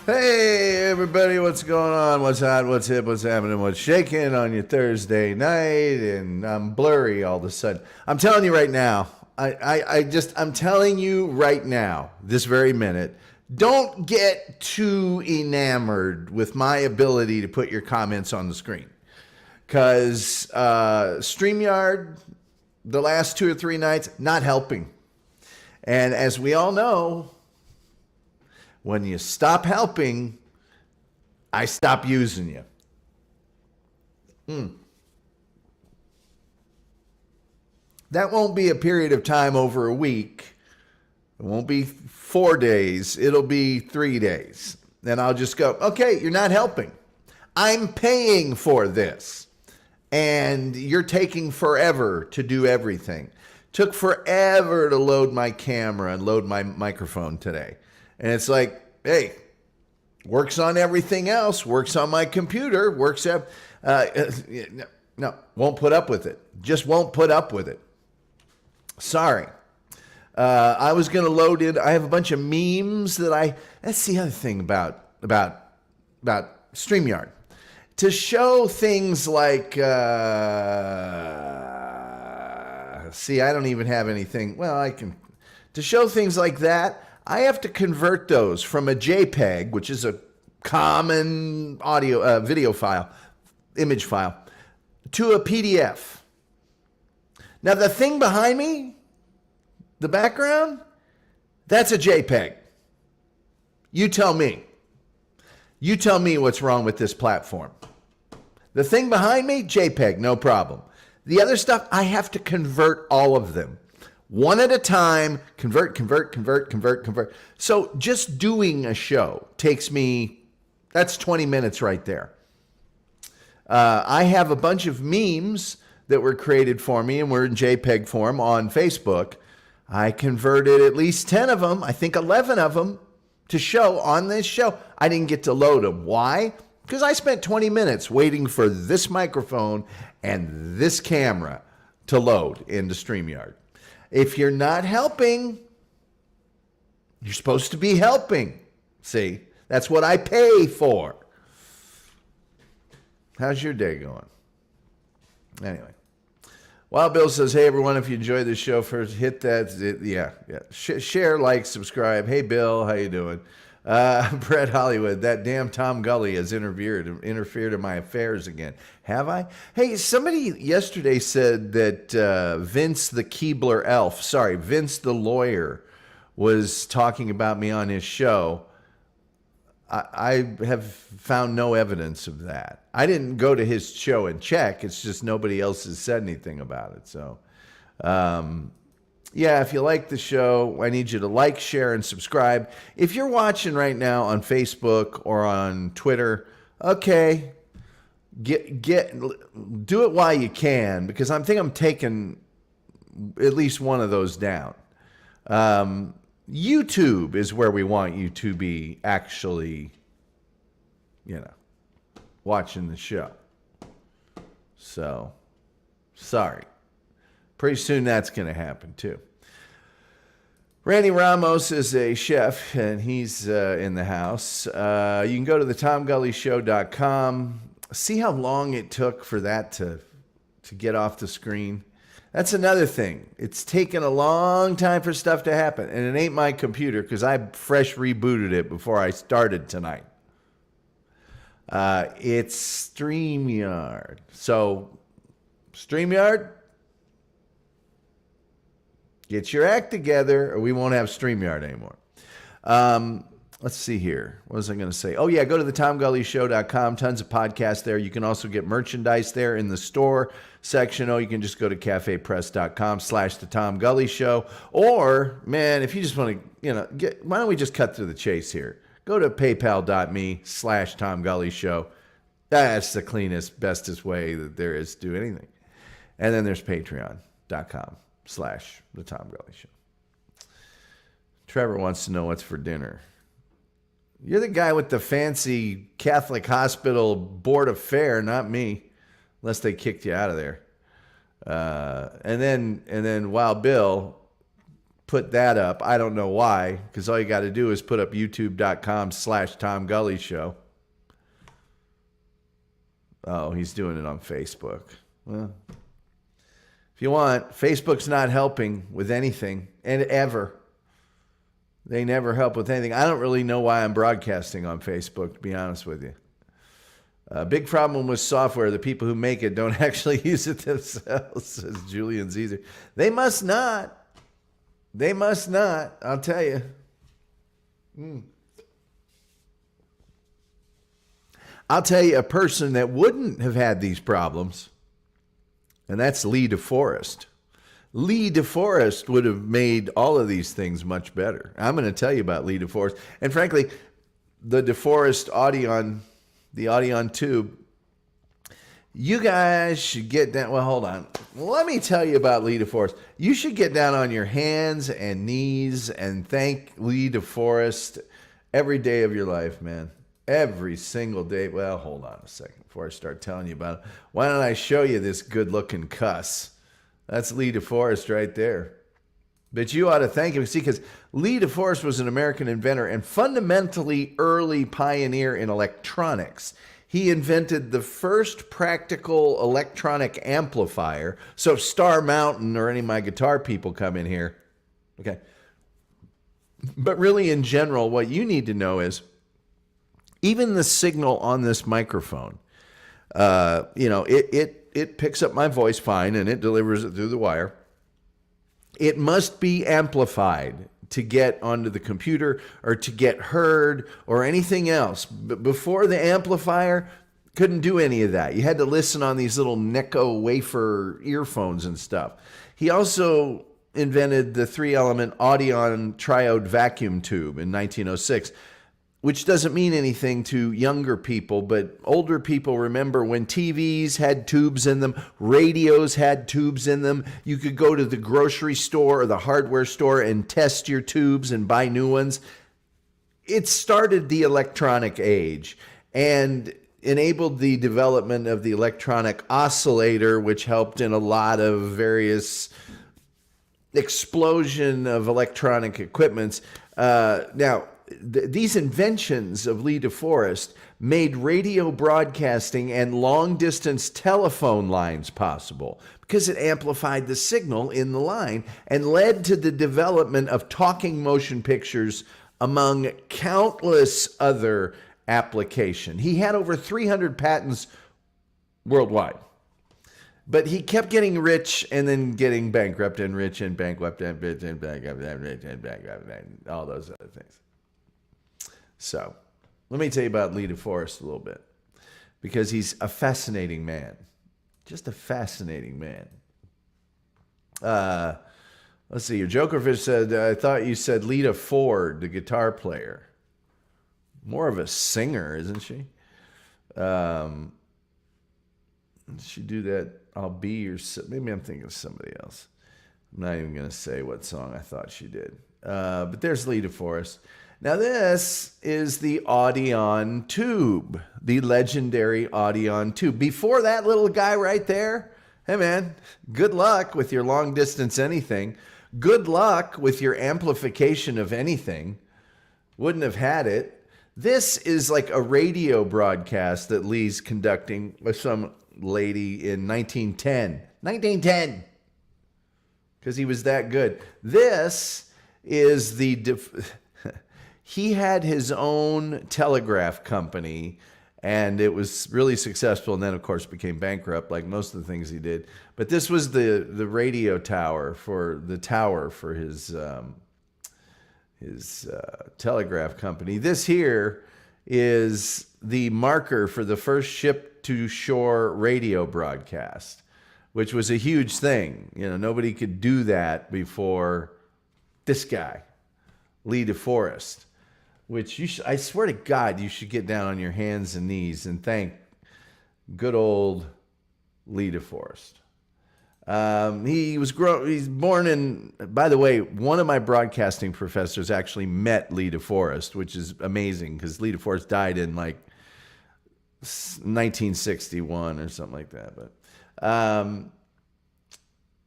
Hey, everybody, what's going on? What's hot? What's hip? What's happening? What's shaking on your Thursday night? And I'm blurry all of a sudden. I'm telling you right now, I'm telling you right now, this very minute, don't get too enamored with my ability to put your comments on the screen. Because StreamYard, the last 2 or 3 nights, not helping. And as we all know, when you stop helping, I stop using you. That won't be a period of time over a week. It won't be 4 days. It'll be 3 days. Then I'll just go, okay, you're not helping. I'm paying for this. And you're taking forever to do everything. Took forever to load my camera and load my microphone today. And it's like, hey, works on everything else, works on my computer, works up. No, won't put up with it. Just won't put up with it. Sorry. I was going to load in. I have a bunch of memes that that's the other thing about StreamYard. To show things like, see, I don't even have anything. Well, to show things like that, I have to convert those from a JPEG, which is a common video file, image file, to a PDF. Now, the thing behind me, the background, that's a JPEG. You tell me. You tell me what's wrong with this platform. The thing behind me, JPEG, no problem. The other stuff, I have to convert all of them. One at a time, convert. So just doing a show takes me, that's 20 minutes right there. I have a bunch of memes that were created for me and were in JPEG form on Facebook. I converted at least 10 of them, I think 11 of them, to show on this show. I didn't get to load them. Why? Because I spent 20 minutes waiting for this microphone and this camera to load into StreamYard. If you're not helping, you're supposed to be helping. See, that's what I pay for. How's your day going? Anyway. Wild Bill says, hey, everyone, if you enjoyed this show, first hit that. Yeah. Share, like, subscribe. Hey, Bill, how you doing? Brett Hollywood, that damn Tom Gully has interfered in my affairs again. Have I? Hey, somebody yesterday said that Vince the lawyer, was talking about me on his show. I have found no evidence of that. I didn't go to his show and check. It's just nobody else has said anything about it. So, yeah, if you like the show, I need you to like, share, and subscribe. If you're watching right now on Facebook or on Twitter, okay, do it while you can, because I think I'm taking at least one of those down. YouTube is where we want you to be actually, watching the show. So, sorry. Pretty soon that's going to happen too. Randy Ramos is a chef, and he's in the house. You can go to thetomgullyshow.com. See how long it took for that to get off the screen. That's another thing. It's taken a long time for stuff to happen, and it ain't my computer because I fresh rebooted it before I started tonight. It's StreamYard. So, StreamYard, get your act together, or we won't have StreamYard anymore. Let's see here. What was I going to say? Oh, yeah, go to thetomgullyshow.com. Tons of podcasts there. You can also get merchandise there in the store section. Oh, you can just go to cafepress.com/thetomgullyshow. Or, man, if you just want to, why don't we just cut through the chase here? Go to paypal.me/TomGullyShow. That's the cleanest, bestest way that there is to do anything. And then there's patreon.com/thetomgullyshow. Trevor wants to know what's for dinner. You're the guy with the fancy Catholic hospital board of fare, not me, unless they kicked you out of there. And then Wild Bill put that up. I don't know why, because all you got to do is put up youtube.com/TomGullyShow. Oh, he's doing it on Facebook. Well, if you want, Facebook's not helping with anything, and ever. They never help with anything. I don't really know why I'm broadcasting on Facebook, to be honest with you. Big problem with software. The people who make it don't actually use it themselves, says Julian Zezer. They must not. They must not. I'll tell you. I'll tell you a person that wouldn't have had these problems, and that's leedeforest. leedeforest would have made all of these things much better. I'm going to tell you about leedeforest. And frankly, the DeForest Audion, the Audion tube, you guys should get down. Well, hold on. Let me tell you about leedeforest. You should get down on your hands and knees and thank leedeforest every day of your life, man. every single day. Well, hold on a second before I start telling you about it. Why don't I show you this good-looking cuss? That's Lee DeForest right there. But you ought to thank him. See, because Lee DeForest was an American inventor and fundamentally early pioneer in electronics. He invented the first practical electronic amplifier. So if Star Mountain or any of my guitar people come in here, okay. But really, in general, what you need to know is even the signal on this microphone, it picks up my voice fine and it delivers it through the wire. It must be amplified to get onto the computer or to get heard or anything else. But before the amplifier, couldn't do any of that. You had to listen on these little Necco wafer earphones and stuff. He also invented the 3-element Audion triode vacuum tube in 1906, which doesn't mean anything to younger people, but older people remember when TVs had tubes in them, radios had tubes in them. You could go to the grocery store or the hardware store and test your tubes and buy new ones. It started the electronic age and enabled the development of the electronic oscillator, which helped in a lot of various explosion of electronic equipments. These inventions of Lee DeForest made radio broadcasting and long-distance telephone lines possible because it amplified the signal in the line and led to the development of talking motion pictures among countless other applications. He had over 300 patents worldwide. But he kept getting rich and then getting bankrupt and rich and bankrupt and rich and bankrupt and rich and bankrupt and all those other things. So, let me tell you about Lee DeForest a little bit, because he's a fascinating man. Just a fascinating man. Let's see, your Jokerfish said, I thought you said Lita Ford, the guitar player. More of a singer, isn't she? Did she do that, I'll Be Your... Maybe I'm thinking of somebody else. I'm not even going to say what song I thought she did. But there's Lee DeForest. Now this is the Audion tube, the legendary Audion tube. Before that little guy right there, hey man, good luck with your long distance anything. Good luck with your amplification of anything. Wouldn't have had it. This is like a radio broadcast that Lee's conducting with some lady in 1910. 1910! Because he was that good. This is the... He had his own telegraph company, and it was really successful, and then, of course, became bankrupt, like most of the things he did. But this was the radio tower for his telegraph company. This here is the marker for the first ship-to-shore radio broadcast, which was a huge thing. You know, nobody could do that before this guy, Lee DeForest. Which I swear to God, you should get down on your hands and knees and thank good old Lee DeForest. He's born in, by the way, one of my broadcasting professors actually met Lee DeForest, which is amazing because Lee DeForest died in like 1961 or something like that. But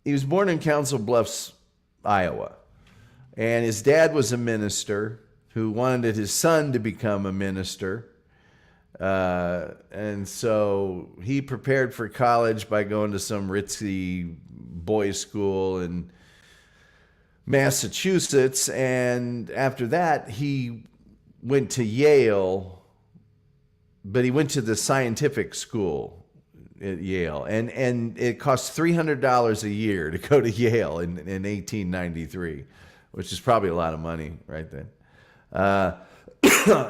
he was born in Council Bluffs, Iowa, and his dad was a minister who wanted his son to become a minister. And so he prepared for college by going to some ritzy boys' school in Massachusetts. And after that, he went to Yale, but he went to the scientific school at Yale. And it cost $300 a year to go to Yale in 1893, which is probably a lot of money right then.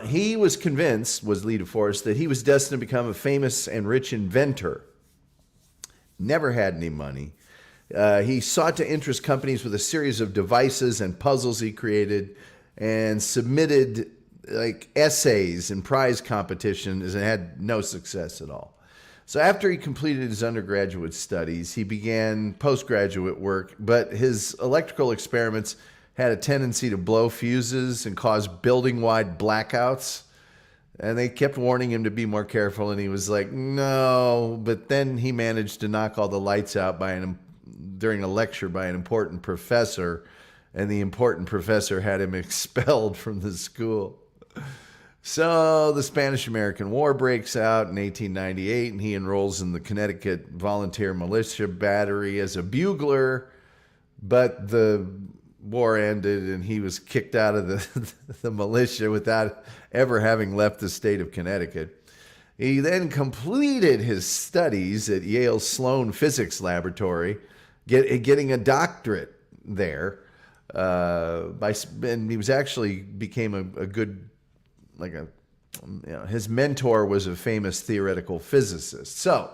He was convinced, was Lee DeForest, that he was destined to become a famous and rich inventor. Never had any money. He sought to interest companies with a series of devices and puzzles he created, and submitted like essays and prize competitions and had no success at all. So after he completed his undergraduate studies, he began postgraduate work, but his electrical experiments had a tendency to blow fuses and cause building-wide blackouts. And they kept warning him to be more careful, and he was like, no. But then he managed to knock all the lights out during a lecture by an important professor, and the important professor had him expelled from the school. So the Spanish-American War breaks out in 1898, and he enrolls in the Connecticut Volunteer Militia Battery as a bugler, but the war ended, and he was kicked out of the militia without ever having left the state of Connecticut. He then completed his studies at Yale's Sloan Physics Laboratory, getting a doctorate there. And he was actually became a good, his mentor was a famous theoretical physicist. So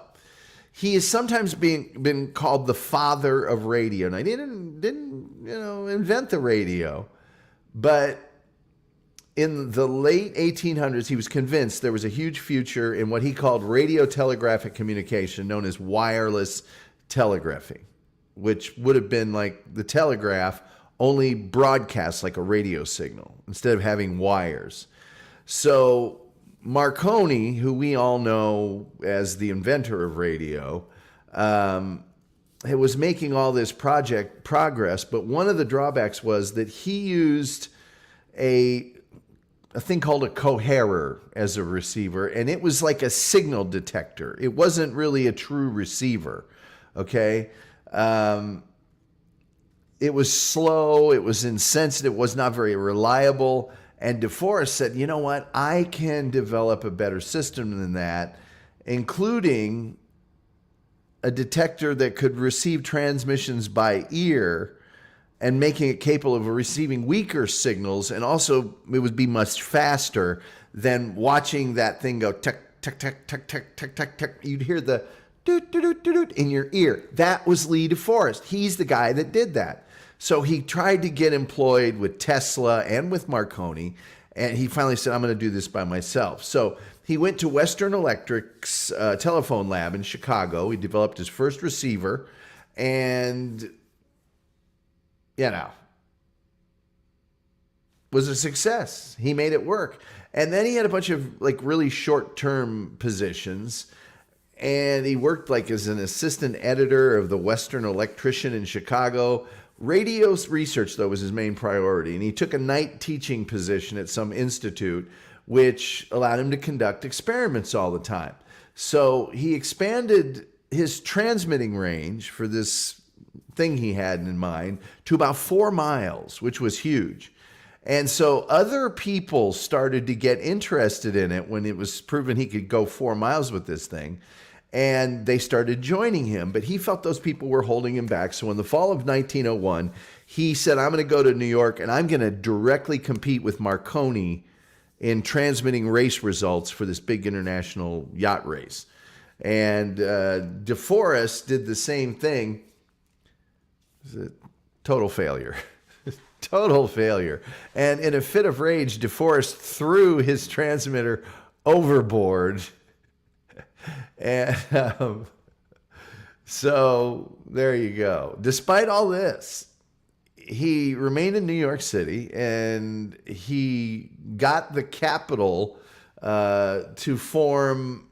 he is sometimes been called the father of radio. Now, he didn't invent the radio, but in the late 1800s, he was convinced there was a huge future in what he called radio telegraphic communication, known as wireless telegraphy, which would have been like the telegraph, only broadcast like a radio signal instead of having wires. So Marconi, who we all know as the inventor of radio, was making all this progress, but one of the drawbacks was that he used a thing called a coherer as a receiver, and it was like a signal detector. It wasn't really a true receiver, okay? It was slow, it was insensitive, it was not very reliable. And DeForest said, you know what, I can develop a better system than that, including a detector that could receive transmissions by ear and making it capable of receiving weaker signals. And also it would be much faster than watching that thing go tick, tick, tick, tick, tick, tick, tick, tick. You'd hear the doot, doot, doot, doot in your ear. That was Lee DeForest. He's the guy that did that. So he tried to get employed with Tesla and with Marconi, and he finally said, I'm going to do this by myself. So he went to Western Electric's telephone lab in Chicago. He developed his first receiver, and, was a success. He made it work. And then he had a bunch of really short-term positions, and he worked as an assistant editor of the Western Electrician in Chicago. Radio research, though, was his main priority, and he took a night teaching position at some institute, which allowed him to conduct experiments all the time. So he expanded his transmitting range for this thing he had in mind to about 4 miles, which was huge. And so other people started to get interested in it when it was proven he could go 4 miles with this thing. And they started joining him, but he felt those people were holding him back. So in the fall of 1901, he said, I'm going to go to New York and I'm going to directly compete with Marconi in transmitting race results for this big international yacht race. And DeForest did the same thing. It was a total failure. Total failure. And in a fit of rage, DeForest threw his transmitter overboard. And so there you go. Despite all this, he remained in New York City, and he got the capital to form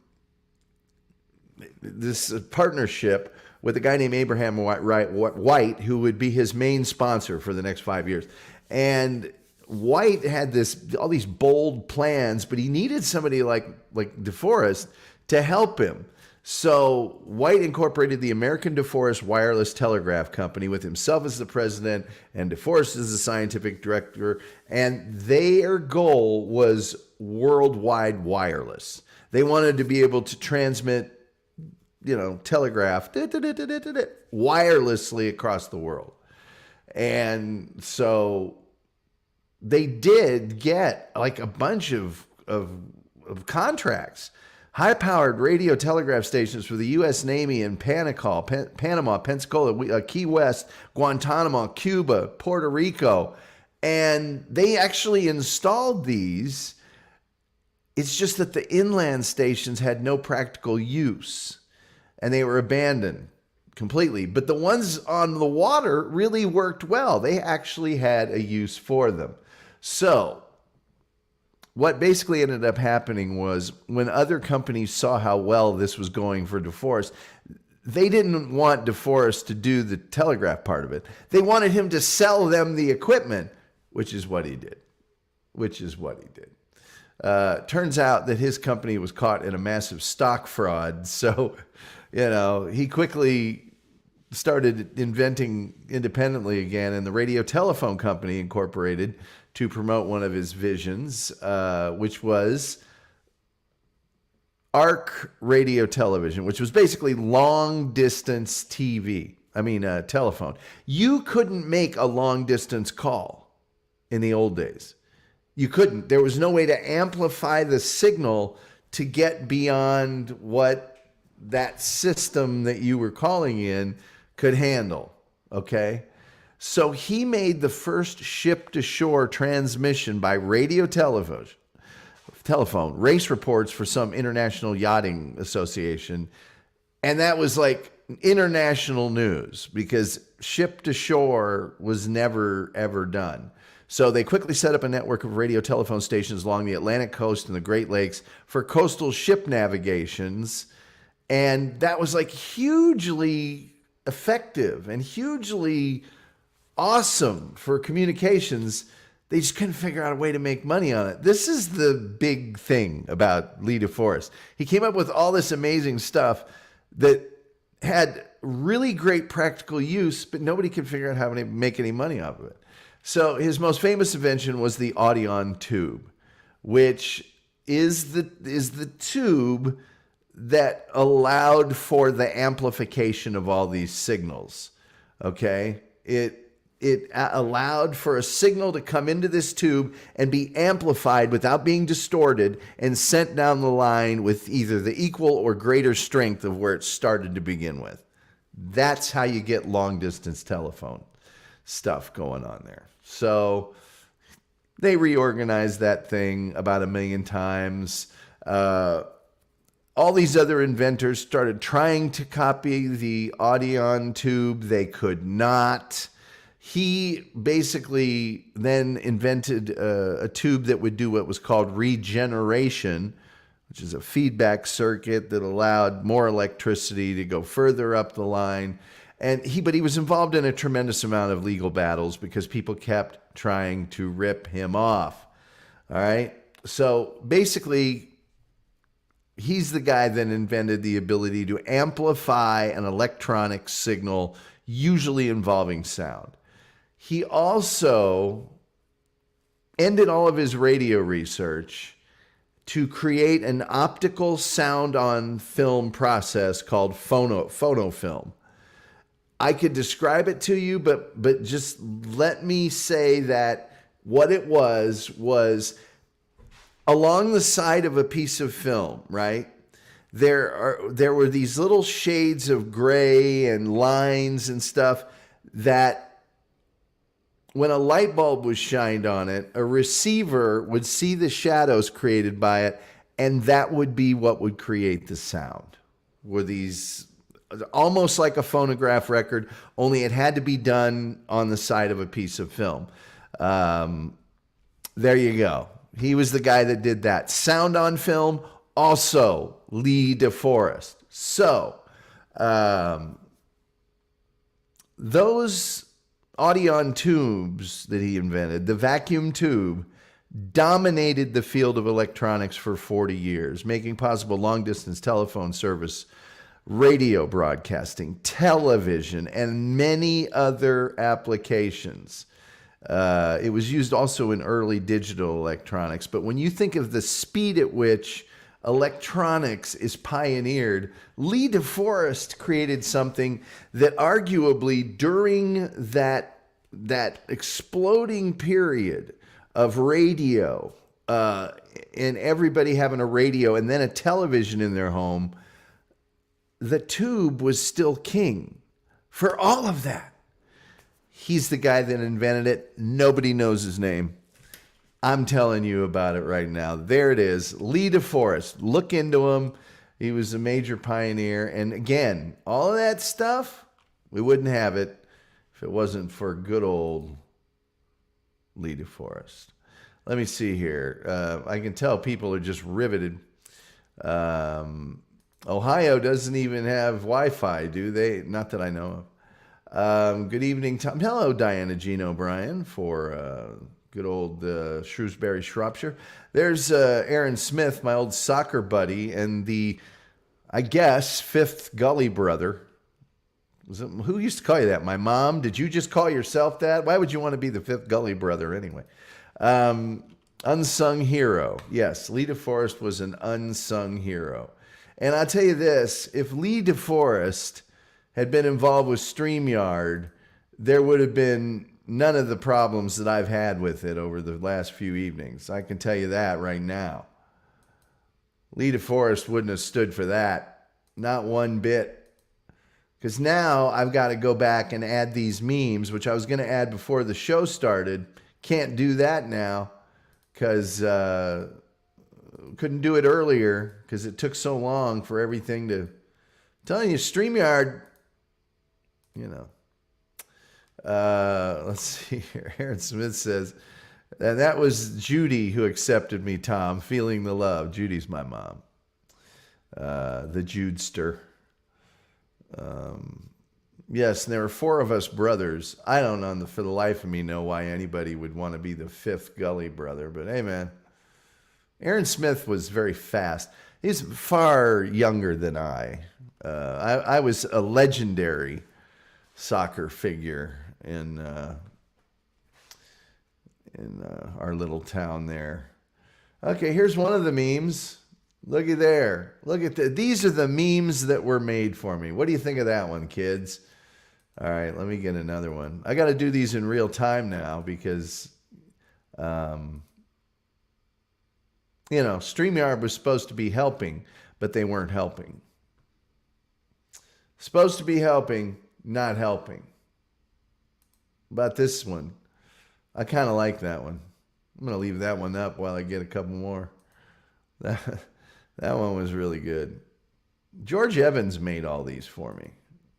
this partnership with a guy named Abraham White, who would be his main sponsor for the next 5 years. And White had all these bold plans, but he needed somebody like DeForest to help him. So White incorporated the American DeForest Wireless Telegraph Company with himself as the president and DeForest as the scientific director. And their goal was worldwide wireless. They wanted to be able to transmit, telegraph wirelessly across the world. And so they did get a bunch of contracts. High-powered radio telegraph stations for the U.S. Navy in Panama, Pensacola, Key West, Guantanamo, Cuba, Puerto Rico. And they actually installed these. It's just that the inland stations had no practical use, and they were abandoned completely. But the ones on the water really worked well. They actually had a use for them. So what basically ended up happening was when other companies saw how well this was going for DeForest, they didn't want DeForest to do the telegraph part of it. They wanted him to sell them the equipment, which is what he did. Turns out that his company was caught in a massive stock fraud. So, he quickly started inventing independently again, and the Radio Telephone Company Incorporated to promote one of his visions, which was arc radio television, which was basically long distance telephone. You couldn't make a long distance call in the old days. You couldn't. There was no way to amplify the signal to get beyond what that system that you were calling in could handle. Okay? So he made the first ship-to-shore transmission by radio telephone, race reports for some international yachting association. And that was like international news because ship-to-shore was never, ever done. So they quickly set up a network of radio telephone stations along the Atlantic coast and the Great Lakes for coastal ship navigations. And that was like hugely effective and hugely awesome for communications. They just couldn't figure out a way to make money on it. This is the big thing about Lee DeForest. He came up with all this amazing stuff that had really great practical use, but nobody could figure out how to make any money off of it. So his most famous invention was the Audion tube, which is the tube that allowed for the amplification of all these signals. Okay? It allowed for a signal to come into this tube and be amplified without being distorted and sent down the line with either the equal or greater strength of where it started to begin with. That's how you get long distance telephone stuff going on there. So they reorganized that thing about 1 million times. All these other inventors started trying to copy the Audion tube. They could not. He basically then invented a tube that would do what was called regeneration, which is a feedback circuit that allowed more electricity to go further up the line. But he was involved in a tremendous amount of legal battles because people kept trying to rip him off. All right. So basically, he's the guy that invented the ability to amplify an electronic signal, usually involving sound. He also ended all of his radio research to create an optical sound on film process called phonofilm. I could describe it to you, but just let me say that what it was along the side of a piece of film, right? There were these little shades of gray and lines and stuff that when a light bulb was shined on it, a receiver would see the shadows created by it, and that would be what would create the sound. Were these almost like a phonograph record, only it had to be done on the side of a piece of film. There you go. He was the guy that did that. Sound on film, also Lee DeForest. So, those Audion tubes that he invented, the vacuum tube, dominated the field of electronics for 40 years, making possible long-distance telephone service, radio broadcasting, television, and many other applications. It was used also in early digital electronics. But when you think of the speed at which electronics is pioneered, Lee DeForest created something that arguably during that exploding period of radio, and everybody having a radio and then a television in their home, the tube was still king. For all of that, he's the guy that invented it. Nobody knows his name. I'm telling you about it right now. There it is, Lee DeForest. Look into him. He was a major pioneer. And again, all of that stuff, we wouldn't have it if it wasn't for good old Lee DeForest. Let me see here. I can tell people are just riveted. Ohio doesn't even have Wi-Fi, do they? Not that I know of. Good evening, Tom. Hello, Diana Jean O'Brien for good old Shrewsbury, Shropshire. There's Aaron Smith, my old soccer buddy, and the, I guess, fifth Gully brother. Who used to call you that? My mom? Did you just call yourself that? Why would you want to be the fifth Gully brother anyway? Unsung hero. Yes, Lee DeForest was an unsung hero. And I'll tell you this, if Lee DeForest had been involved with StreamYard, there would have been none of the problems that I've had with it over the last few evenings. I can tell you that right now. Lee DeForest wouldn't have stood for that. Not one bit. Because now I've got to go back and add these memes, which I was going to add before the show started. Can't do that now because couldn't do it earlier because it took so long for everything to... I'm telling you, StreamYard, you know. Let's see here. Aaron Smith says, and that was Judy who accepted me, Tom, feeling the love. Judy's my mom. The Judester. Yes, and there were four of us brothers. I don't know for the life of me know why anybody would want to be the fifth Gully brother, but hey, man. Aaron Smith was very fast. He's far younger than I. I was a legendary soccer figure in our little town there. Okay, here's one of the memes. Looky there. Look at these are the memes that were made for me. What do you think of that one, kids? All right, let me get another one. I got to do these in real time now because, StreamYard was supposed to be helping, but they weren't helping. Supposed to be helping, not helping. About this one, I kind of like that one. I'm going to leave that one up while I get a couple more. That one was really good. George Evans made all these for me,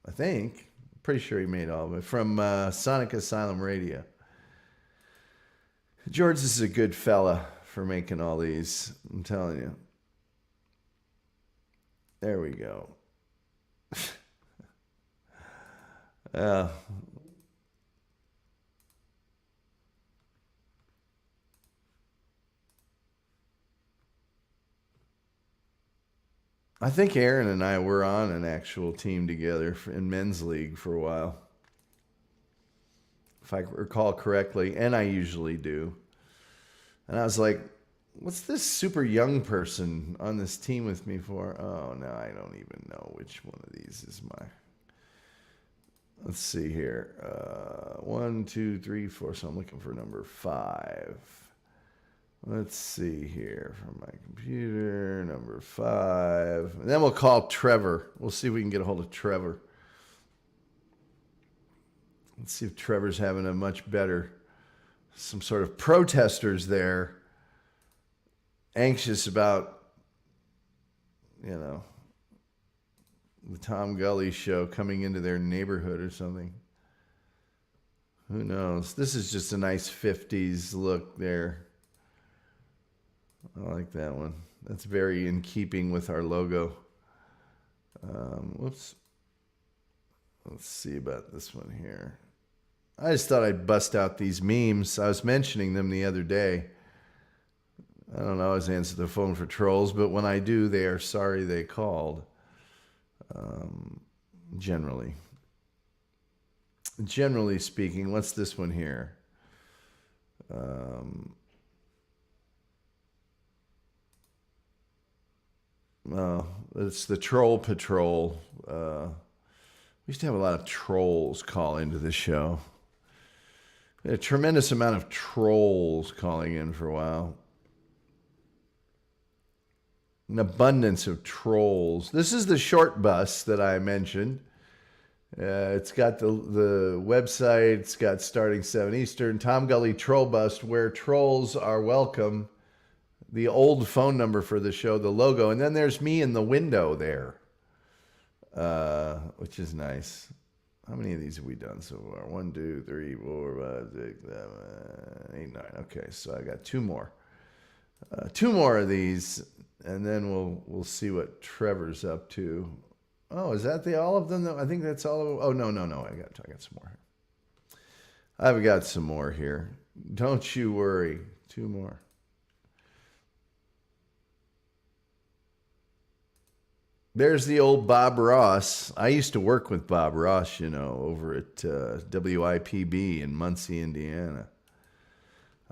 I think. Pretty sure he made all of it from Sonic Asylum Radio. George is a good fella for making all these. I'm telling you. There we go. I think Aaron and I were on an actual team together in men's league for a while. If I recall correctly, and I usually do. And I was like, what's this super young person on this team with me for? Oh, no, I don't even know which one of these is my... Let's see here. 1, 2, 3, 4. So I'm looking for number 5. Let's see here from my computer, number 5. And then we'll call Trevor. We'll see if we can get a hold of Trevor. Let's see if Trevor's having a much better, some sort of protesters there, anxious about, the Tom Gully show coming into their neighborhood or something. Who knows? This is just a nice 50s look there. I like that one. That's very in keeping with our logo. Whoops. Let's see about this one here. I just thought I'd bust out these memes. I was mentioning them the other day. I don't always answer the phone for trolls, but when I do, they are sorry they called. Generally. Generally speaking, what's this one here? It's the Troll Patrol. We used to have a lot of trolls call into the show. A tremendous amount of trolls calling in for a while. An abundance of trolls. This is the short bus that I mentioned. It's got the website. It's got starting 7 Eastern. Tom Gully Troll Bus, where trolls are welcome. The old phone number for the show, the logo. And then there's me in the window there, which is nice. How many of these have we done so far? 1, 2, 3, 4, 5, 6, 7, 8, 9. Okay, so I got two more. Two more of these, and then we'll see what Trevor's up to. Oh, is that all of them? I think that's all of them. Oh, no. I got some more. I've got some more here. Don't you worry. Two more. There's the old Bob Ross. I used to work with Bob Ross, over at WIPB in Muncie, Indiana.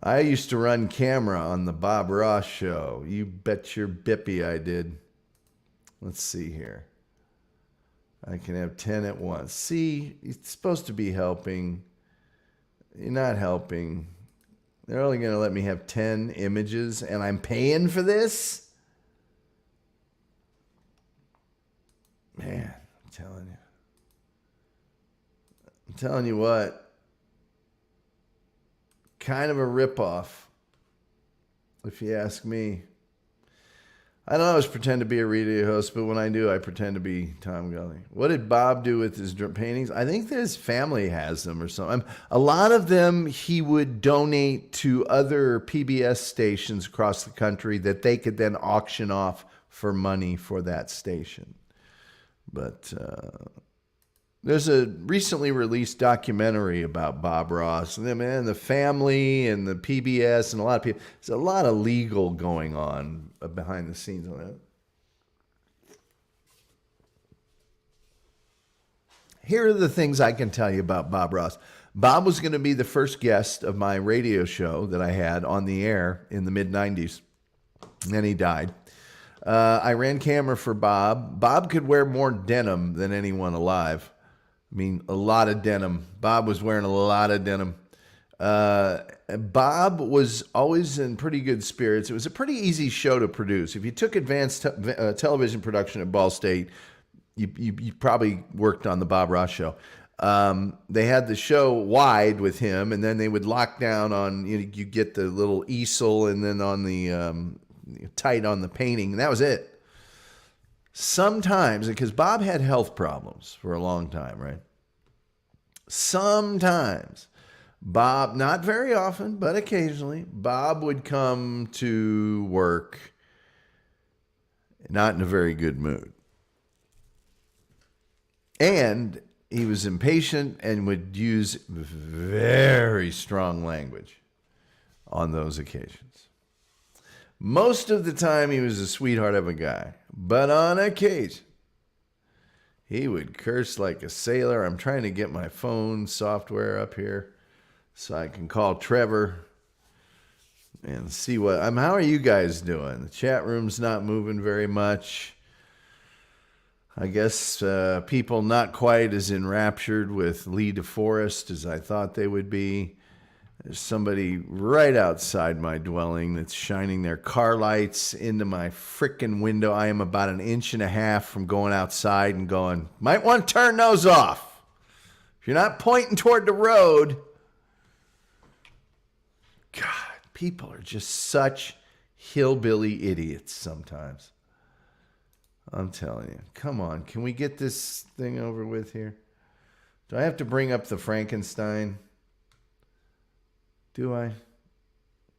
I used to run camera on the Bob Ross show. You bet your bippy I did. Let's see here. I can have 10 at once. See, it's supposed to be helping. You're not helping. They're only going to let me have 10 images, and I'm paying for this? Man, I'm telling you. I'm telling you what. Kind of a ripoff, if you ask me. I don't always pretend to be a radio host, but when I do, I pretend to be Tom Gully. What did Bob do with his paintings? I think his family has them or something. A lot of them he would donate to other PBS stations across the country that they could then auction off for money for that station. But there's a recently released documentary about Bob Ross and the family and the PBS and a lot of people. There's a lot of legal going on behind the scenes on that. Here are the things I can tell you about Bob Ross. Bob was going to be the first guest of my radio show that I had on the air in the mid-90s. And then he died. I ran camera for Bob. Bob could wear more denim than anyone alive. I mean, a lot of denim. Bob was wearing a lot of denim. Bob was always in pretty good spirits. It was a pretty easy show to produce. If you took advanced television production at Ball State, you probably worked on the Bob Ross show. They had the show wide with him, and then they would lock down on, you get the little easel and then on the tight on the painting, and that was it. Sometimes, because Bob had health problems for a long time, right? Sometimes, Bob, not very often, but occasionally, Bob would come to work not in a very good mood. And he was impatient and would use very strong language on those occasions. Most of the time, he was a sweetheart of a guy. But on occasion, he would curse like a sailor. I'm trying to get my phone software up here so I can call Trevor and see how are you guys doing? The chat room's not moving very much. I guess people not quite as enraptured with leedeforest as I thought they would be. There's somebody right outside my dwelling that's shining their car lights into my frickin' window. I am about 1.5 inches from going outside and going, might want to turn those off. If you're not pointing toward the road. God, people are just such hillbilly idiots sometimes. I'm telling you. Come on, can we get this thing over with here? Do I have to bring up the Frankenstein? Do I?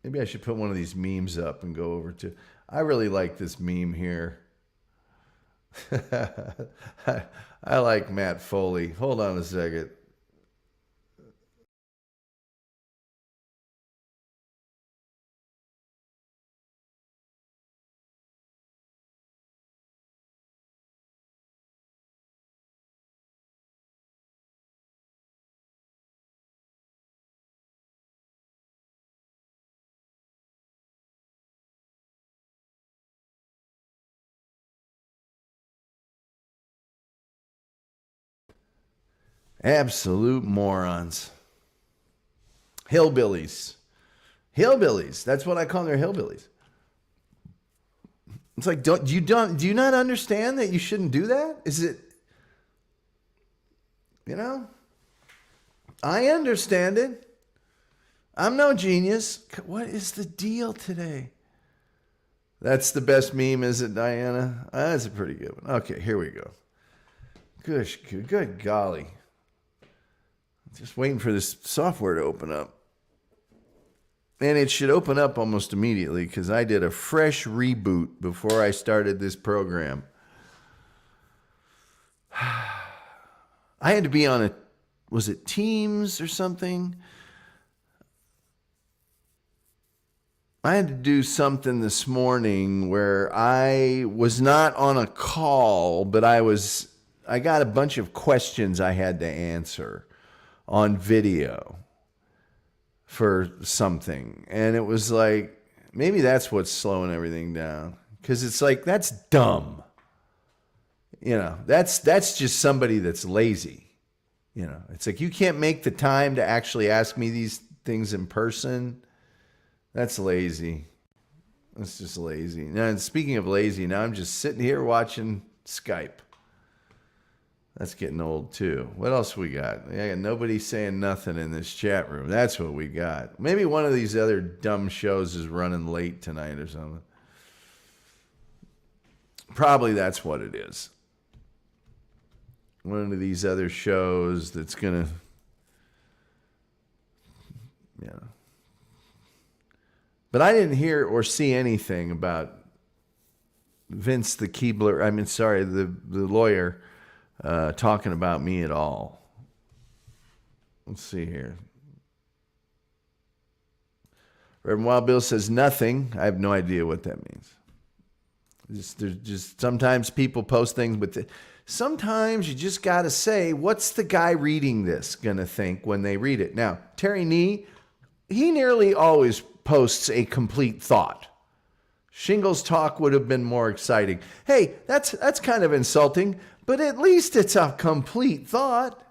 Maybe I should put one of these memes up and go over to. I really like this meme here. I like Matt Foley. Hold on a second. Absolute morons. Hillbillies. Hillbillies. That's what I call them. They're hillbillies. It's like, do you not understand that you shouldn't do that? Is it, I understand it. I'm no genius. What is the deal today? That's the best meme, is it, Diana? That's a pretty good one. Okay, here we go. Good golly. Just waiting for this software to open up. And it should open up almost immediately because I did a fresh reboot before I started this program. I had to be on was it Teams or something? I had to do something this morning where I was not on a call, but I got a bunch of questions I had to answer on video for something. And it was like, maybe that's what's slowing everything down. Because it's like, that's dumb. You know, that's just somebody that's lazy. You know, it's like, you can't make the time to actually ask me these things in person. That's lazy. That's just lazy. Now, and speaking of lazy, now I'm just sitting here watching Skype. That's getting old too. What else we got? I got nobody saying nothing in this chat room. That's what we got. Maybe one of these other dumb shows is running late tonight or something. Probably that's what it is. One of these other shows that's going to, you know. But I didn't hear or see anything about Vince the lawyer, talking about me at all. Let's see here. Reverend Wild Bill says nothing. I have no idea what that means. There's just sometimes people post things, but sometimes you just got to say, what's the guy reading this going to think when they read it? Now, Terry Nee, he nearly always posts a complete thought. Shingles talk would have been more exciting. Hey, that's kind of insulting, but at least it's a complete thought.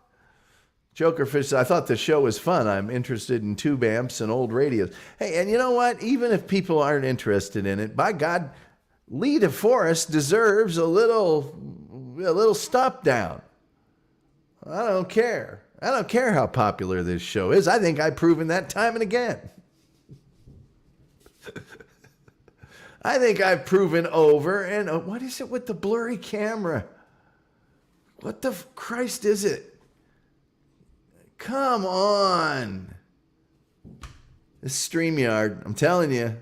Jokerfish, I thought the show was fun. I'm interested in tube amps and old radios. Hey, and you know what? Even if people aren't interested in it, by God, leedeforest deserves a little stop down. I don't care. I don't care how popular this show is. I think I've proven that time and again. I think I've proven over and what is it with the blurry camera? What the Christ is it? Come on. This StreamYard, I'm telling you.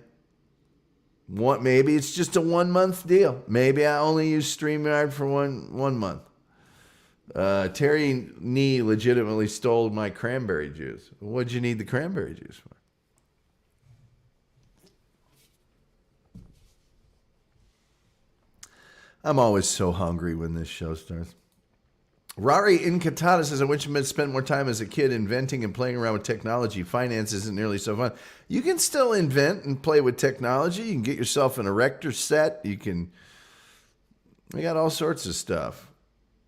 Maybe it's just a 1 month deal. Maybe I only use StreamYard for one month. Terry Nee legitimately stole my cranberry juice. What'd you need the cranberry juice for? I'm always so hungry when this show starts. Rari Incantata says, I wish I had spent more time as a kid inventing and playing around with technology. Finance isn't nearly so fun. You can still invent and play with technology. You can get yourself an erector set. We got all sorts of stuff.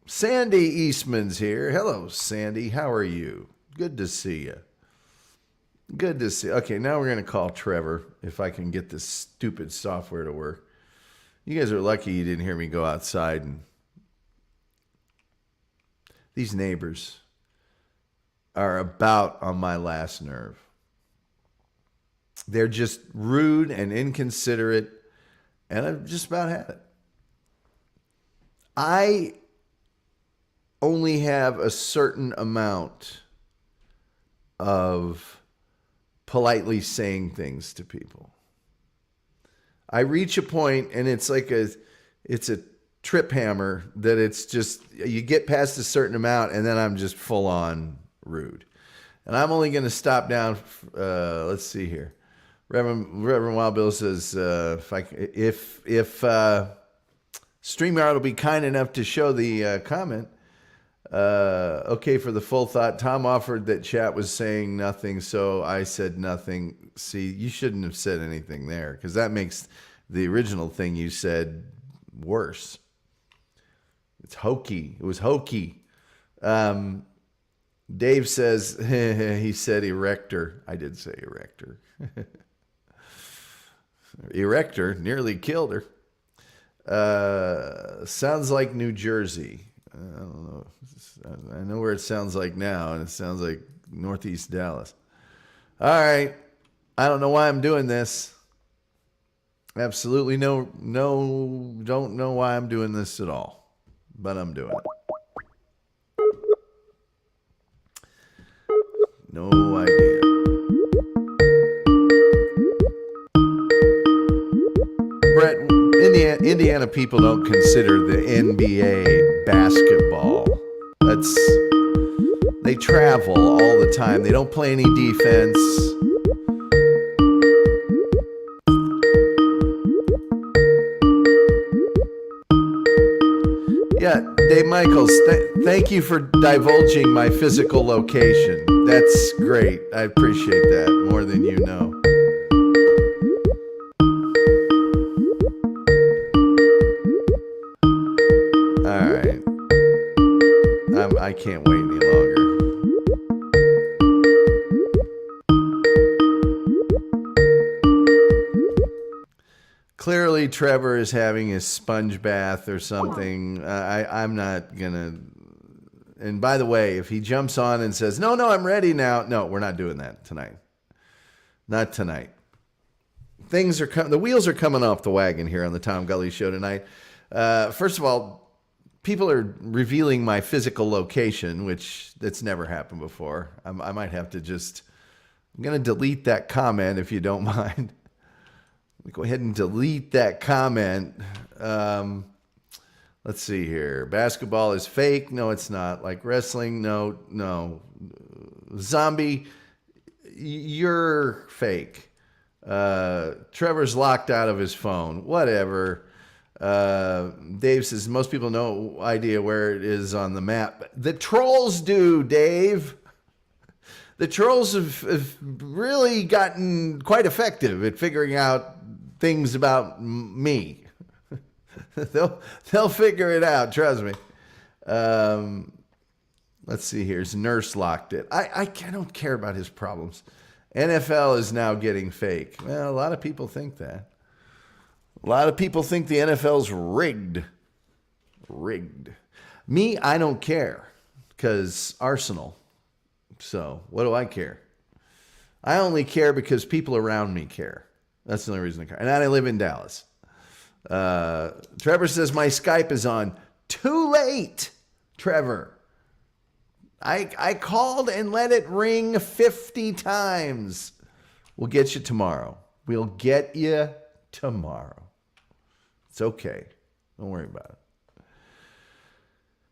Sandy Eastman's here. Hello, Sandy. How are you? Good to see you. Good to see you. Okay, now we're going to call Trevor if I can get this stupid software to work. You guys are lucky you didn't hear me go outside. And these neighbors are about on my last nerve. They're just rude and inconsiderate, and I've just about had it. I only have a certain amount of politely saying things to people. I reach a point, and it's like it's a trip hammer that it's just, you get past a certain amount, and then I'm just full on rude. And I'm only going to stop down. Let's see here. Reverend Wild Bill says, if StreamYard will be kind enough to show the comment, okay, for the full thought, Tom offered that chat was saying nothing, so I said nothing. See, you shouldn't have said anything there, because that makes the original thing you said worse. It's hokey. It was hokey. Dave says, he said erector. I did say erector. Erector nearly killed her. Sounds like New Jersey. I don't know. I know where it sounds like now, and it sounds like Northeast Dallas. All right. I don't know why I'm doing this. Absolutely don't know why I'm doing this at all. But I'm doing it. No idea. Brett, Indiana people don't consider the NBA basketball. They travel all the time. They don't play any defense. Yeah, Dave Michaels, thank you for divulging my physical location. That's great. I appreciate that more than you know. All right. I can't wait any longer. Clearly, Trevor is having his sponge bath or something. I'm not going to. And by the way, if he jumps on and says, no, I'm ready now. No, we're not doing that tonight. Not tonight. The wheels are coming off the wagon here on the Tom Gully Show tonight. First of all, people are revealing my physical location, which that's never happened before. I might have to I'm going to delete that comment if you don't mind. Go ahead and delete that comment. Let's see here. Basketball is fake. No, it's not. Like wrestling. No. Zombie, you're fake. Trevor's locked out of his phone. Whatever. Dave says most people no idea where it is on the map. The trolls do, Dave. The trolls have really gotten quite effective at figuring out things about me. They'll figure it out, trust me. Let's see here. His nurse locked it. I don't care about his problems. NFL is now getting fake. Well, a lot of people think that. A lot of people think the NFL's rigged. Me, I don't care because Arsenal. So what do I care? I only care because people around me care. That's the only reason I care. And I live in Dallas. Trevor says my Skype is on. Too late, Trevor. I called and let it ring 50 times. We'll get you tomorrow. We'll get you tomorrow. It's okay. Don't worry about it.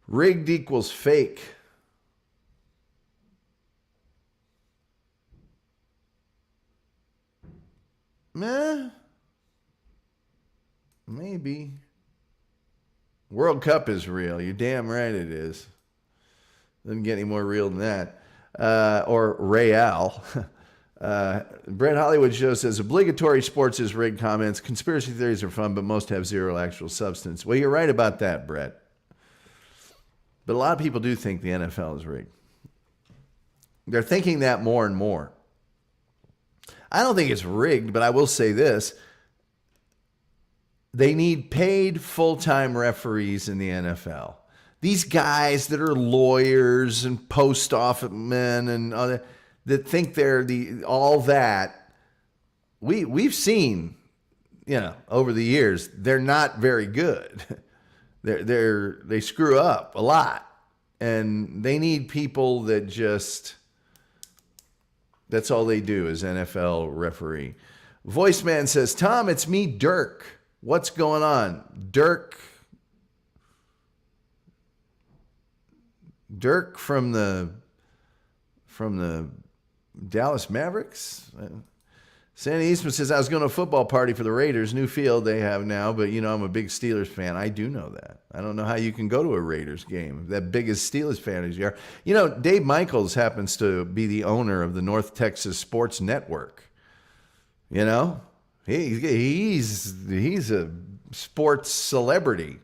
Rigged equals fake. Maybe. World Cup is real. You're damn right it is. Doesn't get any more real than that. Or Real. Brett Hollywood Show says, obligatory sports is rigged comments. Conspiracy theories are fun, but most have zero actual substance. Well, you're right about that, Brett. But a lot of people do think the NFL is rigged. They're thinking that more and more. I don't think it's rigged, but I will say this. They need paid full-time referees in the NFL. These guys that are lawyers and post office men and other, that think they're all that. We've seen, over the years, they're not very good. They screw up a lot, and they need people that just. That's all they do is NFL referee. Voiceman says, Tom, it's me, Dirk. What's going on? Dirk from the Dallas Mavericks? Sandy Eastman says, I was going to a football party for the Raiders, new field they have now, but I'm a big Steelers fan. I do know that. I don't know how you can go to a Raiders game, that big as Steelers fan as you are. Dave Michaels happens to be the owner of the North Texas Sports Network. He's a sports celebrity.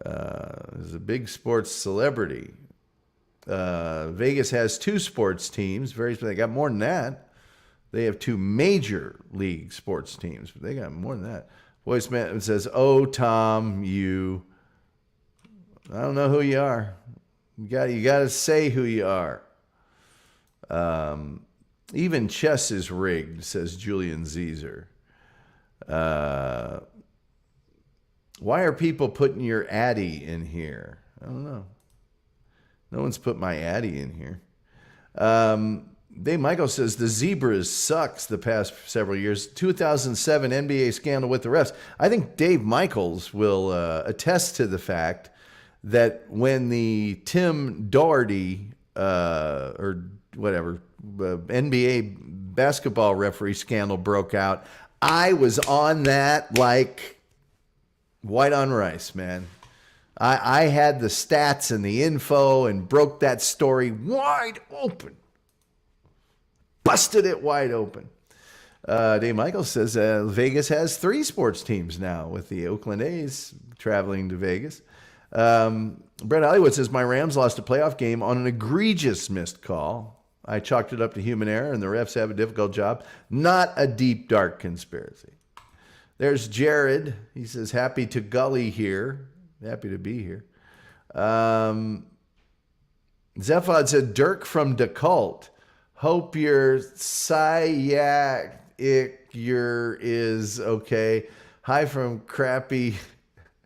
He's a big sports celebrity. Vegas has 2 sports teams. They got more than that. They have 2 major league sports teams, but they got more than that. Voiceman says, oh, Tom, I don't know who you are. You got to say who you are. Even chess is rigged, says Julian Zeezer. Why are people putting your Addy in here? I don't know. No one's put my Addy in here. Dave Michael says the Zebras sucks the past several years. 2007 NBA scandal with the refs. I think Dave Michaels will attest to the fact that when the Tim Doherty or whatever NBA basketball referee scandal broke out, I was on that like white on rice, man. I had the stats and the info and broke that story wide open. Busted it wide open. Dave Michaels says Vegas has 3 sports teams now with the Oakland A's traveling to Vegas. Brett Hollywood says, my Rams lost a playoff game on an egregious missed call. I chalked it up to human error, and the refs have a difficult job. Not a deep, dark conspiracy. There's Jared. He says, happy to Gully here. Happy to be here. Zephod said, Dirk from DeCult. Hope your Syak is okay. Hi from crappy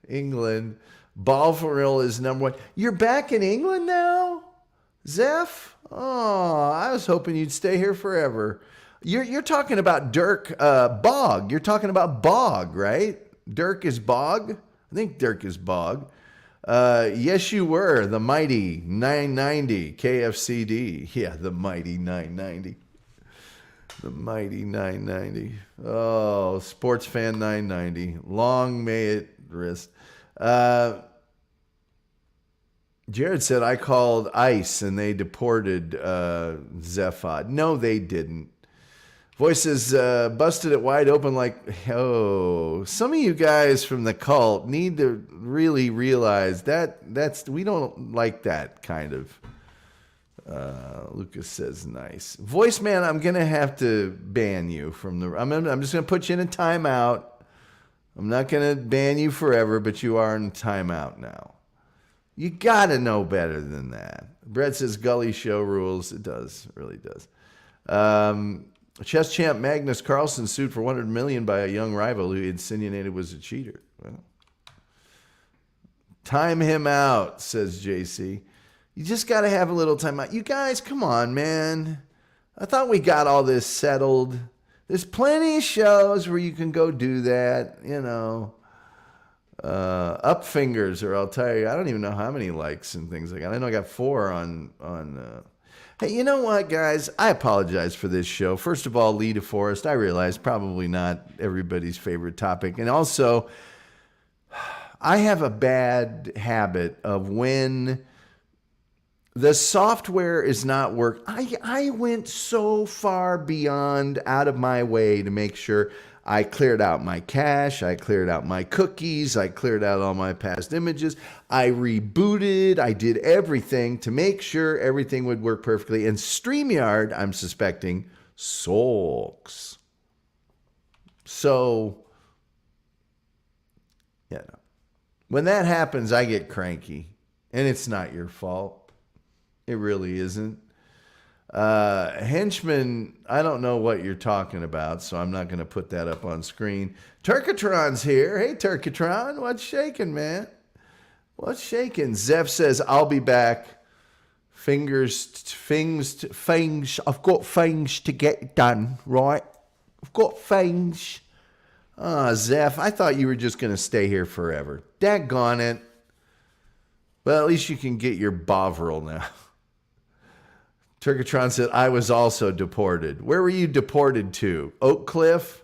England. Ball for real is number 1. You're back in England now, Zeph? Oh, I was hoping you'd stay here forever. You're talking about Dirk Bog. You're talking about Bog, right? Dirk is Bog? I think Dirk is Bog. Yes, you were. The mighty 990 KFCD. Yeah, the mighty 990. The mighty 990. Oh, sports fan 990. Long may it rest. Jared said, I called ICE and they deported Zephod. No, they didn't. Voices busted it wide open like, oh, some of you guys from the cult need to really realize that's we don't like that kind of. Lucas says, nice. Voice man, I'm going to have to ban you from the, I'm just going to put you in a timeout. I'm not going to ban you forever, but you are in timeout now. You got to know better than that. Brett says Gully show rules. It does. It really does. Chess champ Magnus Carlsen sued for $100 million by a young rival who insinuated was a cheater. Well, time him out, says JC. You just got to have a little time out. You guys, come on, man. I thought we got all this settled. There's plenty of shows where you can go do that, you know. Up fingers, or I'll tell you, I don't even know how many likes and things like that. I know I got 4 on Hey, you know what, guys? I apologize for this show. First of all, leedeforest, I realize probably not everybody's favorite topic. And also, I have a bad habit of when the software is not working. I went so far beyond out of my way to make sure I cleared out my cache, I cleared out my cookies, I cleared out all my past images, I rebooted, I did everything to make sure everything would work perfectly. And StreamYard, I'm suspecting, sulks. So, yeah, no. When that happens, I get cranky. And it's not your fault. It really isn't. Henchman, I don't know what you're talking about, so I'm not going to put that up on screen. Turkatron's here. Hey, Turkatron, what's shaking, man? What's shaking? Zeph says, I'll be back. Things. I've got things to get done, right? I've got things. Zeph, I thought you were just going to stay here forever. Daggone it. Well, at least you can get your Bovril now. Turkatron said, I was also deported. Where were you deported to? Oak Cliff?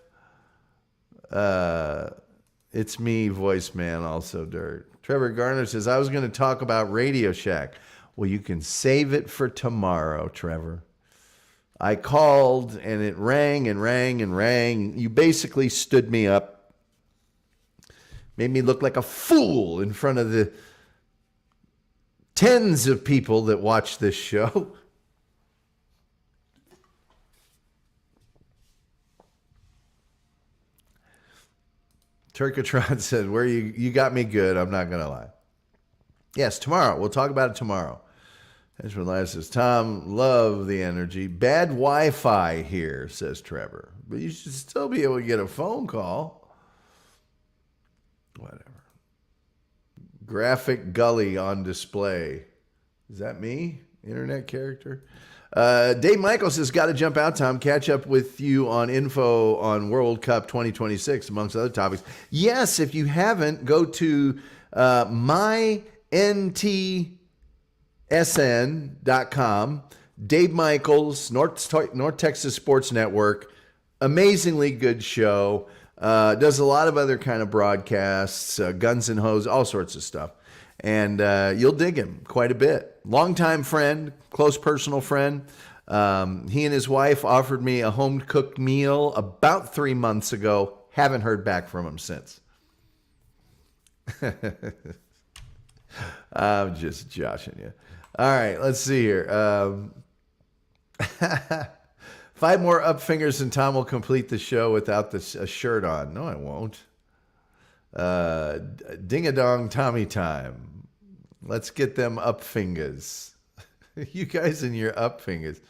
It's me, voice man, also dirt. Trevor Garner says, I was going to talk about Radio Shack. Well, you can save it for tomorrow, Trevor. I called and it rang and rang and rang. You basically stood me up. Made me look like a fool in front of the tens of people that watch this show. Turkatron said, "Where you got me good. I'm not going to lie." Yes, tomorrow. We'll talk about it tomorrow. Ezra Live says, Tom, love the energy. Bad Wi-Fi here, says Trevor. But you should still be able to get a phone call. Whatever. Graphic Gully on display. Is that me? Internet character? Dave Michaels has got to jump out, Tom. Catch up with you on info on World Cup 2026, amongst other topics. Yes, if you haven't, go to myntsn.com. Dave Michaels, North Texas Sports Network. Amazingly good show. Does a lot of other kind of broadcasts, guns and hose, all sorts of stuff. And you'll dig him quite a bit. Longtime friend, close personal friend. He and his wife offered me a home-cooked meal about 3 months ago. Haven't heard back from him since. I'm just joshing you. All right, let's see here. 5 more up fingers and Tom will complete the show without a shirt on. No, I won't. Ding-a-dong Tommy time. Let's get them up fingers. You guys and your up fingers.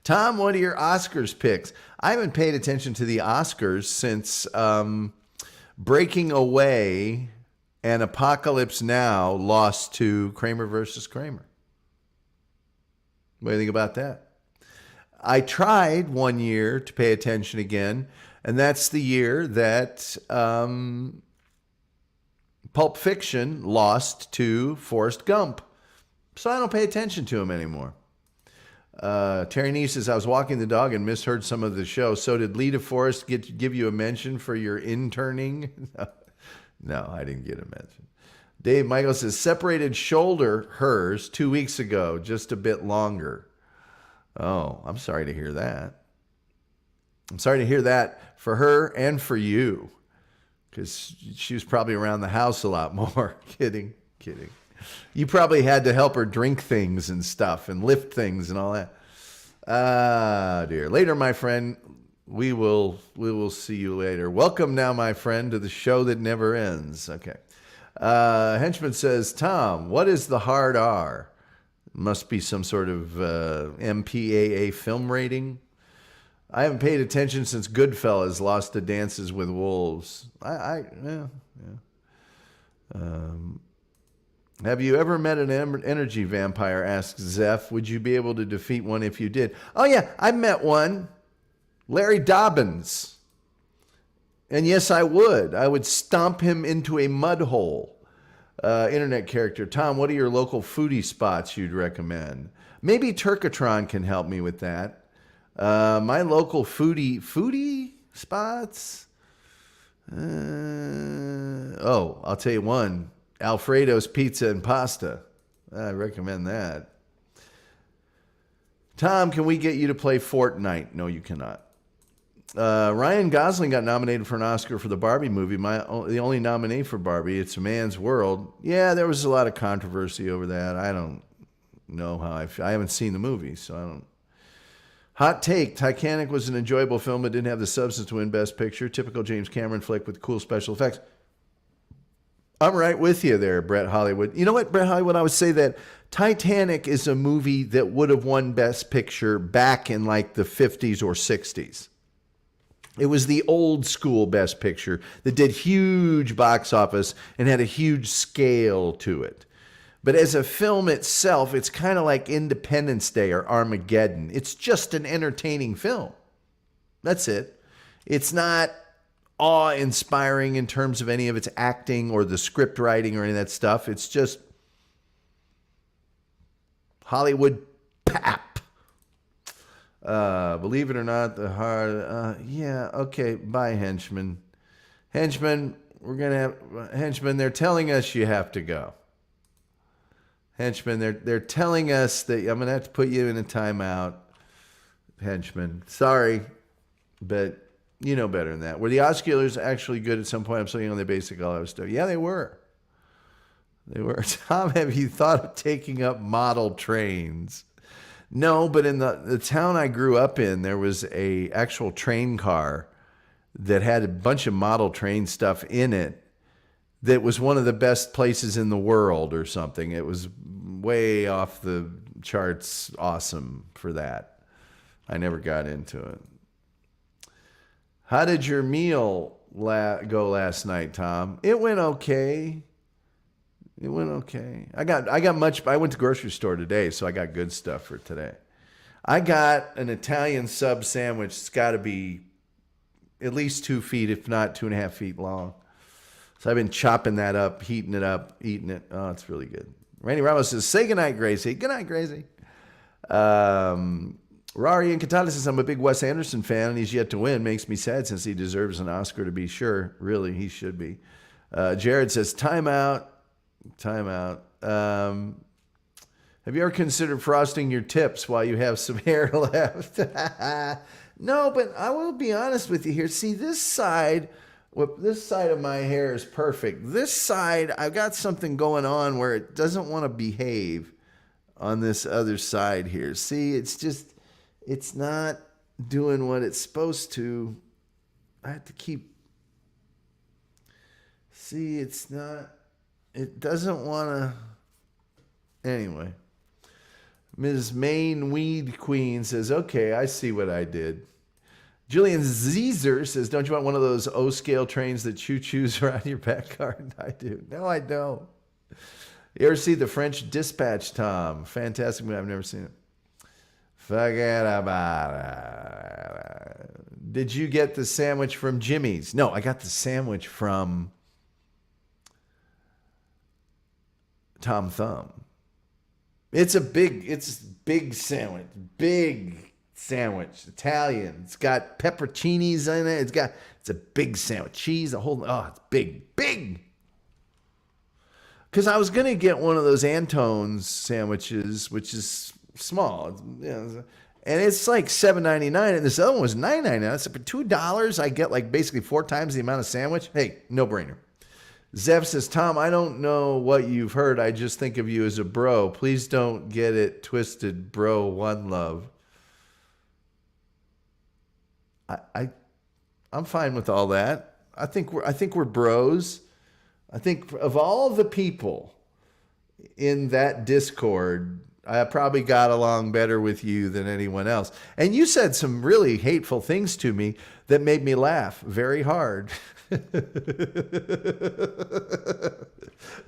Tom, what are your Oscars picks? I haven't paid attention to the Oscars since Breaking Away and Apocalypse Now lost to Kramer versus Kramer. What do you think about that? I tried one year to pay attention again, and that's the year that Pulp Fiction lost to Forrest Gump. So I don't pay attention to him anymore. Terry Nee says, I was walking the dog and misheard some of the show. So did leedeforest give you a mention for your interning? No, I didn't get a mention. Dave Michael says, separated shoulder, hers, 2 weeks ago, just a bit longer. Oh, I'm sorry to hear that. I'm sorry to hear that for her and for you, because she was probably around the house a lot more. Kidding. You probably had to help her drink things and stuff and lift things and all that. Ah, dear. Later, my friend. We will see you later. Welcome now, my friend, to the show that never ends. Okay. Henchman says, Tom, what is the hard R? Must be some sort of MPAA film rating. I haven't paid attention since Goodfellas lost to Dances with Wolves. Yeah. Have you ever met an energy vampire? Asks Zeph. Would you be able to defeat one if you did? Oh, yeah, I met one. Larry Dobbins. And yes, I would. I would stomp him into a mud hole. Internet character. Tom, what are your local foodie spots you'd recommend? Maybe Turkatron can help me with that. My local foodie spots? I'll tell you one. Alfredo's Pizza and Pasta. I recommend that. Tom, can we get you to play Fortnite? No, you cannot. Ryan Gosling got nominated for an Oscar for the Barbie movie. The only nominee for Barbie. It's a Man's World. Yeah, there was a lot of controversy over that. I don't know how I haven't seen the movie, so I don't. Hot take: Titanic was an enjoyable film, but didn't have the substance to win Best Picture. Typical James Cameron flick with cool special effects. I'm right with you there, Brett Hollywood. You know what, Brett Hollywood? I would say that Titanic is a movie that would have won Best Picture back in like the 50s or 60s. It was the old school Best Picture that did huge box office and had a huge scale to it. But as a film itself, it's kind of like Independence Day or Armageddon. It's just an entertaining film. That's it. It's not awe-inspiring in terms of any of its acting or the script writing or any of that stuff. It's just Hollywood pap. Believe it or not, the hard... yeah, okay, bye, Henchman. Henchman, they're telling us you have to go. Henchman, they're telling us that I'm going to have to put you in a timeout. Henchman, sorry, but you know better than that. Were the Osculars actually good at some point? I'm saying on the basic all that stuff. Yeah, they were. They were. Tom, have you thought of taking up model trains? No, but in the town I grew up in, there was a actual train car that had a bunch of model train stuff in it that was one of the best places in the world or something. It was way off the charts awesome for that. I never got into it. How did your meal go last night, Tom? It went okay. I went to the grocery store today, so I got good stuff for today. I got an Italian sub sandwich. It's got to be at least 2 feet, if not 2.5 feet long. So I've been chopping that up, heating it up, eating it. Oh, it's really good. Randy Ramos says, say goodnight, Gracie. Good night, Gracie. Rari and Katana says, I'm a big Wes Anderson fan, and he's yet to win. Makes me sad since he deserves an Oscar, to be sure. Really, he should be. Jared says, time out. Have you ever considered frosting your tips while you have some hair left? No, but I will be honest with you here. See, this side of my hair is perfect. This side, I've got something going on where it doesn't want to behave on this other side here. See, it's not doing what it's supposed to. I have to keep. See, it doesn't want to. Anyway. Ms. Maine Weed Queen says, okay, I see what I did. Julian Zeezer says, don't you want one of those O-scale trains that choo-choos around your back garden? I do. No, I don't. You ever see The French Dispatch, Tom? Fantastic movie. I've never seen it. Forget about it. Did you get the sandwich from Jimmy's? No, I got the sandwich from Tom Thumb. It's big sandwich. Big sandwich. Italian. It's got pepperoncinis in it. It's a big sandwich. Cheese, it's big. Because I was going to get one of those Antone's sandwiches, which is small. And it's like $7.99, and this other one was $9.99. So for $2, I get like basically 4 times the amount of sandwich. Hey, no brainer. Zev says, Tom, I don't know what you've heard. I just think of you as a bro. Please don't get it twisted, bro. One love. I'm fine with all that. I think we're bros. I think of all the people in that Discord, I probably got along better with you than anyone else. And you said some really hateful things to me that made me laugh very hard.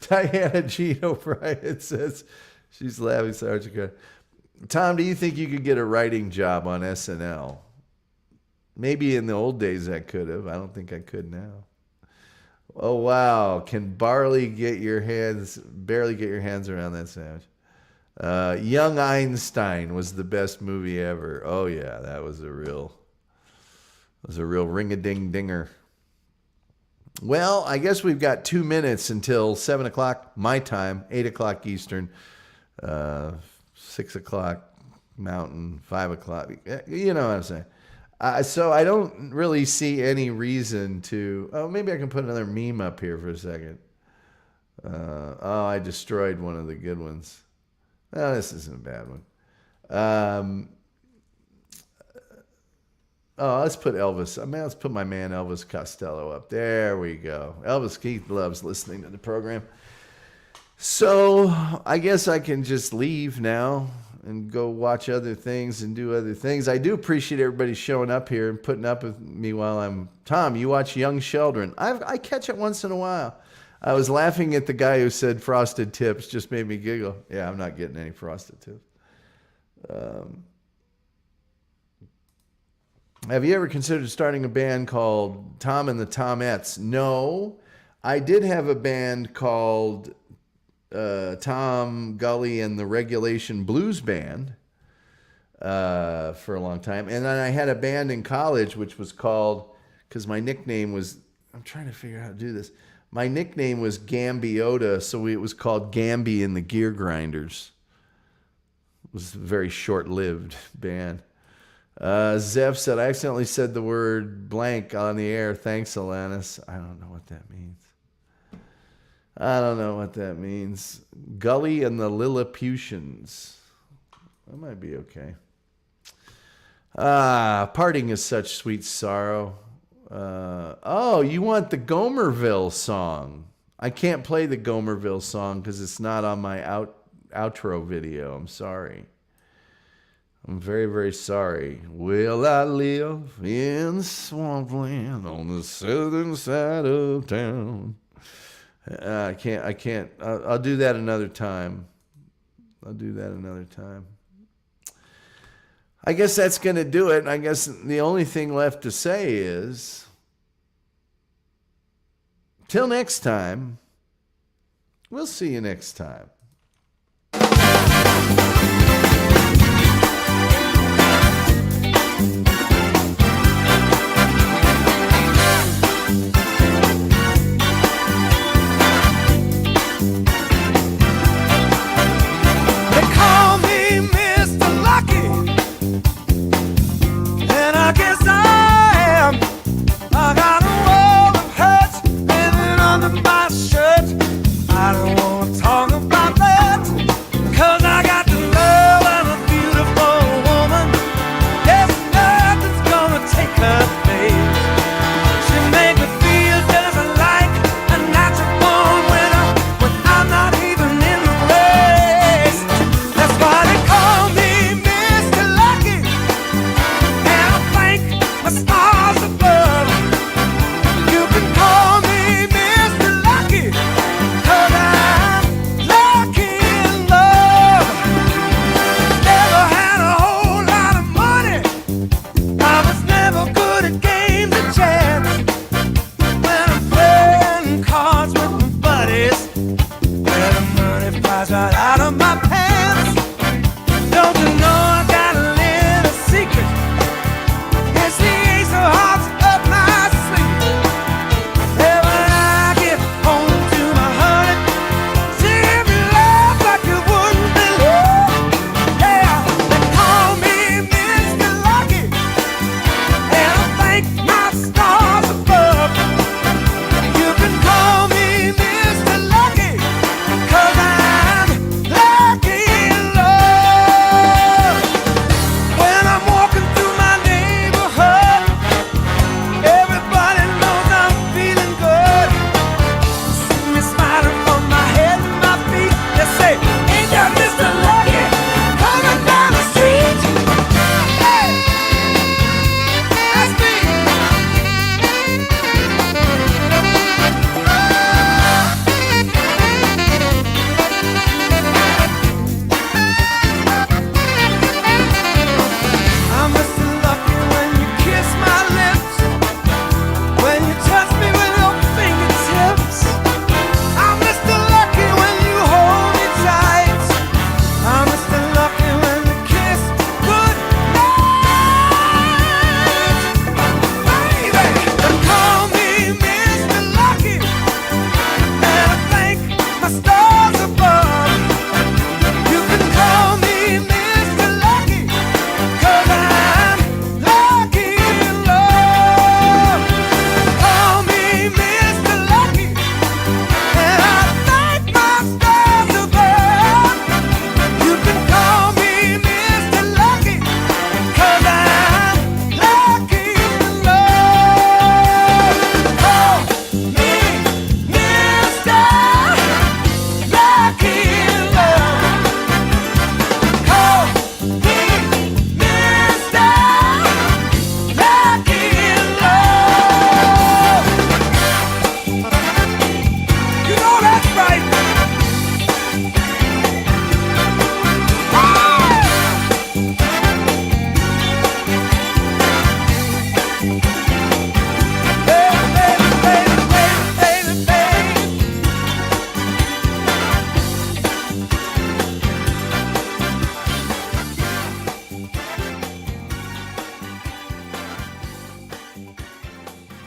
Diana Jean O'Brien says she's laughing so hard she could. Tom, do you think you could get a writing job on SNL? Maybe in the old days I could have. I don't think I could now. Oh wow! Can barely get your hands around that sandwich. Young Einstein was the best movie ever. Oh yeah, that was a real ring-a-ding-dinger. Well, I guess we've got 2 minutes until 7 o'clock my time, 8 o'clock Eastern, 6 o'clock Mountain, 5 o'clock. You know what I'm saying. So I don't really see any reason to... Oh, maybe I can put another meme up here for a second. I destroyed one of the good ones. Oh, this isn't a bad one. Let's put Elvis. Let's put my man Elvis Costello up. There we go. Elvis Keith loves listening to the program. So I guess I can just leave now and go watch other things and do other things. I do appreciate everybody showing up here and putting up with me while I'm... Tom, you watch Young Sheldon. I catch it once in a while. I was laughing at the guy who said frosted tips. Just made me giggle. Yeah, I'm not getting any frosted tips. Have you ever considered starting a band called Tom and the Tomettes? No. I did have a band called Tom Gully and the Regulation Blues Band for a long time. And then I had a band in college which was called, because my nickname was, I'm trying to figure out how to do this. My nickname was Gambiota, so it was called Gamby and the Gear Grinders. It was a very short-lived band. Zev said, I accidentally said the word blank on the air. Thanks, Alanis. I don't know what that means. Gully and the Lilliputians. That might be okay. Parting is such sweet sorrow. You want the Gomerville song. I can't play the Gomerville song because it's not on my outro video. I'm sorry. I'm very, very sorry. Will I live in swampland on the southern side of town? I can't. I'll do that another time. I guess that's going to do it. I guess the only thing left to say is, till next time, we'll see you next time.